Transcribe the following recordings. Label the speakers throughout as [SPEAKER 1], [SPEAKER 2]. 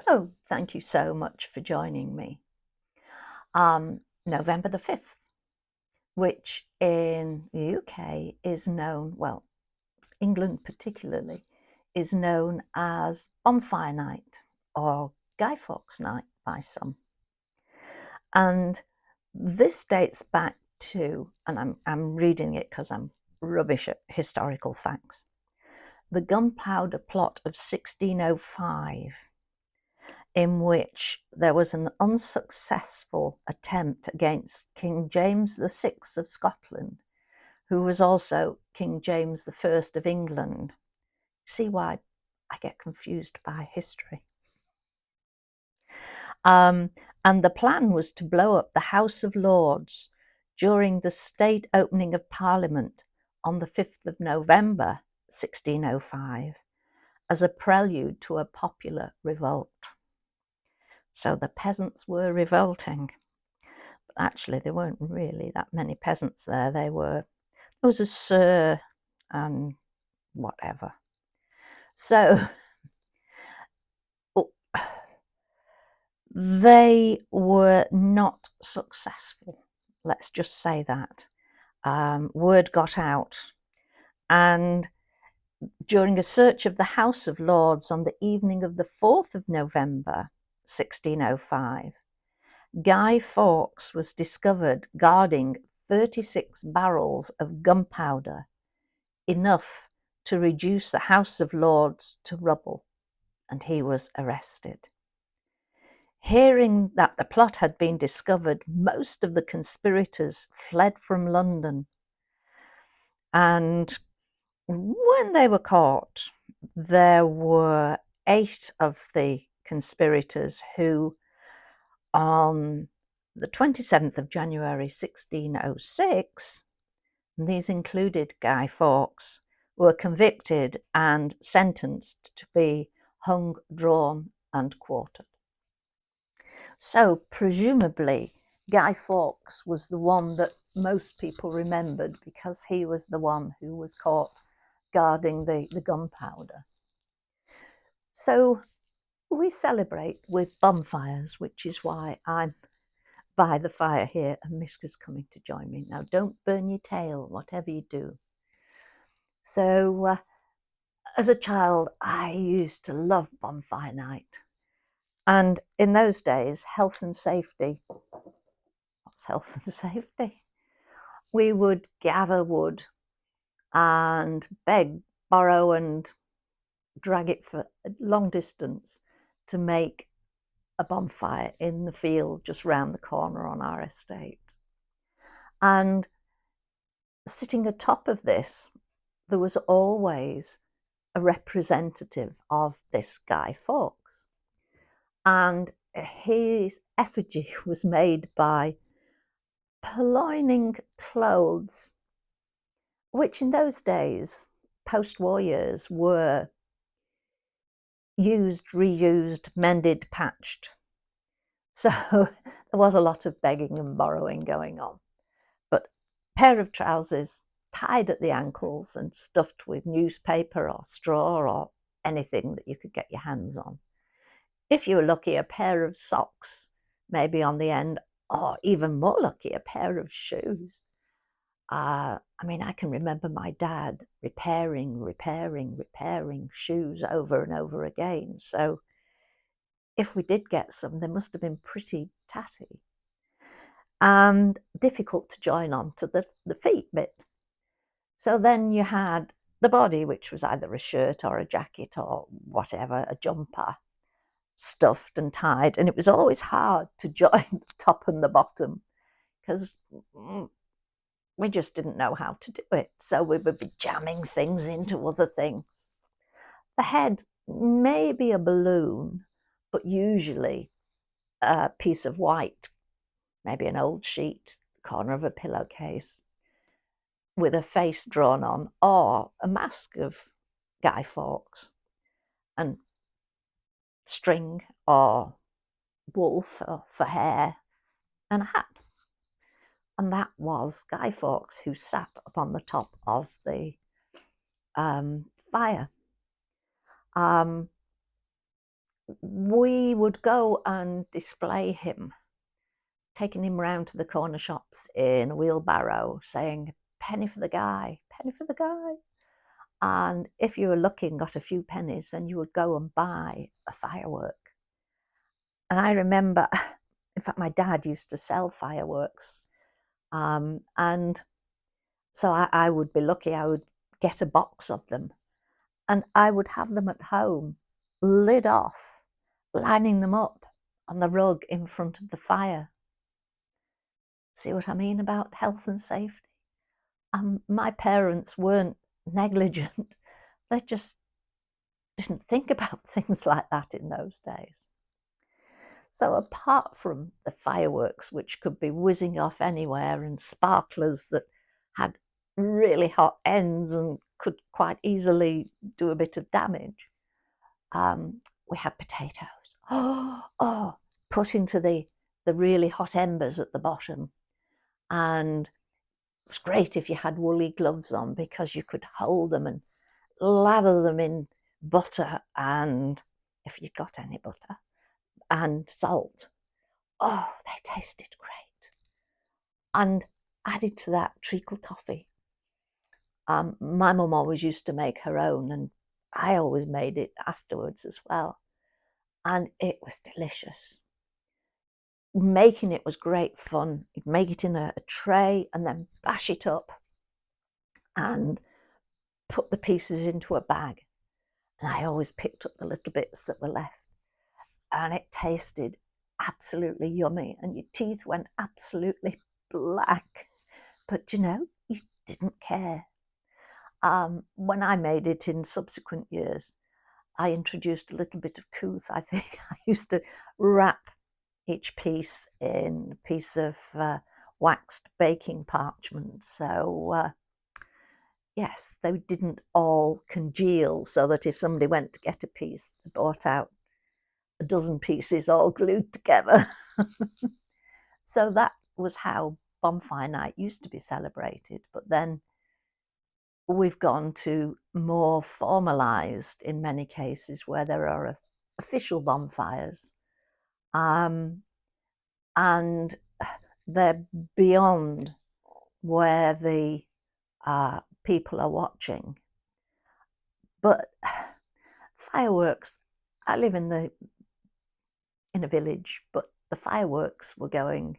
[SPEAKER 1] So thank you so much for joining me. November the 5th, which in the UK is known, well, England particularly, is known as Bonfire Night or Guy Fawkes Night by some. And this dates back to, and I'm reading it because I'm rubbish at historical facts, the Gunpowder Plot of 1605, in which there was an unsuccessful attempt against King James VI of Scotland, who was also King James I of England. See why I get confused by history. And the plan was to blow up the House of Lords during the state opening of Parliament on the 5th of November 1605 as a prelude to a popular revolt. So the peasants were revolting. But actually, there weren't really that many peasants there. There was a sir and whatever. So they were not successful. Let's just say that. Word got out. And during a search of the House of Lords on the evening of the 4th of November, 1605, Guy Fawkes was discovered guarding 36 barrels of gunpowder, enough to reduce the House of Lords to rubble, and he was arrested. Hearing that the plot had been discovered, most of the conspirators fled from London. And when they were caught, there were 8 of the conspirators who, on the 27th of January 1606, and these included Guy Fawkes, were convicted and sentenced to be hung, drawn and quartered. So presumably Guy Fawkes was the one that most people remembered because he was the one who was caught guarding the gunpowder. So we celebrate with bonfires, which is why I'm by the fire here and Miska's coming to join me. Now don't burn your tail, whatever you do. So as a child, I used to love bonfire night. And in those days, health and safety, what's health and safety? We would gather wood and beg, borrow and drag it for a long distance to make a bonfire in the field just round the corner on our estate. And sitting atop of this, there was always a representative of this Guy Fawkes. And his effigy was made by purloining clothes, which in those days, post-war years, were used, reused, mended, patched. So there was a lot of begging and borrowing going on. But a pair of trousers tied at the ankles and stuffed with newspaper or straw or anything that you could get your hands on. If you were lucky, a pair of socks maybe on the end, or even more lucky, a pair of shoes. I mean, I can remember my dad repairing shoes over and over again. So if we did get some, they must have been pretty tatty and difficult to join on to the feet bit. So then you had the body, which was either a shirt or a jacket or whatever, a jumper, stuffed and tied. And it was always hard to join the top and the bottom because we just didn't know how to do it. So we would be jamming things into other things. The head may be a balloon, but usually a piece of white, maybe an old sheet, corner of a pillowcase, with a face drawn on, or a mask of Guy Fawkes, and string or wool for hair, and a hat. And that was Guy Fawkes, who sat upon the top of the fire. we would go and display him, taking him round to the corner shops in a wheelbarrow, saying, penny for the guy, penny for the guy. And if you were lucky and got a few pennies, then you would go and buy a firework. And I remember, in fact, my dad used to sell fireworks. And so I would be lucky, I would get a box of them and I would have them at home, lid off, lining them up on the rug in front of the fire. See what I mean about health and safety? My parents weren't negligent. They just didn't think about things like that in those days. So apart from the fireworks, which could be whizzing off anywhere, and sparklers that had really hot ends and could quite easily do a bit of damage, we had potatoes. Oh, put into the really hot embers at the bottom. And it was great if you had woolly gloves on, because you could hold them and lather them in butter, and if you'd got any butter, and salt. Oh, they tasted great. And added to that, treacle toffee. My mum always used to make her own, and I always made it afterwards as well. And it was delicious. Making it was great fun. You'd make it in a tray and then bash it up and put the pieces into a bag. And I always picked up the little bits that were left. And it tasted absolutely yummy, and your teeth went absolutely black. But you know, you didn't care. When I made it in subsequent years, I introduced a little bit of couth. I think I used to wrap each piece in a piece of waxed baking parchment. So yes, they didn't all congeal, so that if somebody went to get a piece, they brought out a dozen pieces all glued together. So that was how Bonfire Night used to be celebrated. But then we've gone to more formalised, in many cases, where there are official bonfires. And they're beyond where the people are watching. But fireworks, I live in a village, but the fireworks were going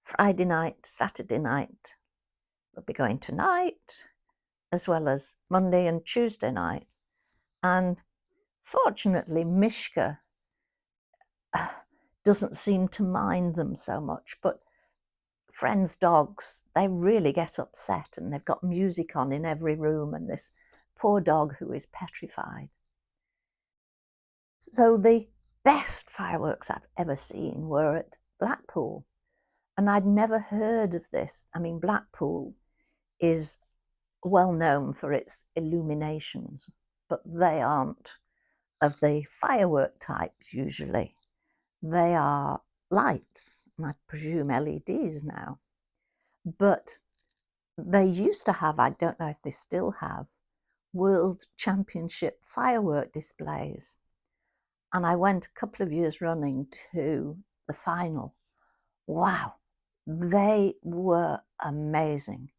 [SPEAKER 1] Friday night, Saturday night. They'll be going tonight, as well as Monday and Tuesday night. And fortunately, Mishka doesn't seem to mind them so much, but friends' dogs, they really get upset, and they've got music on in every room, and this poor dog who is petrified. So the best fireworks I've ever seen were at Blackpool, and I'd never heard of this. I mean, Blackpool is well known for its illuminations, but they aren't of the firework types usually. They are lights, and I presume LEDs now. But they used to have, I don't know if they still have, World Championship firework displays. And I went a couple of years running to the final. Wow, they were amazing,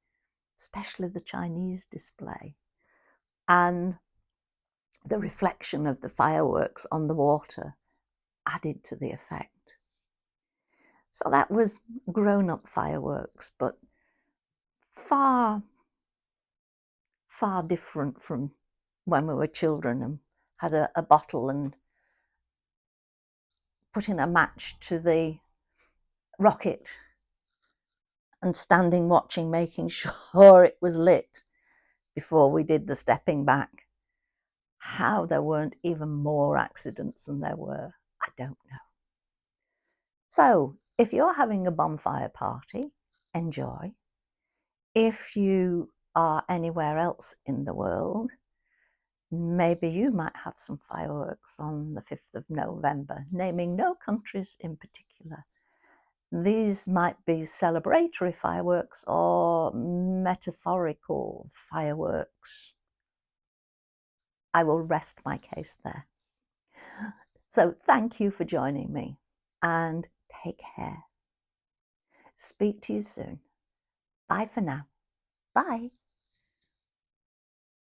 [SPEAKER 1] especially the Chinese display. And the reflection of the fireworks on the water added to the effect. So that was grown-up fireworks, but far different from when we were children and had a bottle and putting a match to the rocket and standing watching, making sure it was lit before we did the stepping back. How there weren't even more accidents than there were, I don't know. So if you're having a bonfire party, enjoy. If you are anywhere else in the world, maybe you might have some fireworks on the 5th of November, naming no countries in particular. These might be celebratory fireworks or metaphorical fireworks. I will rest my case there. So thank you for joining me and take care. Speak to you soon. Bye for now. Bye.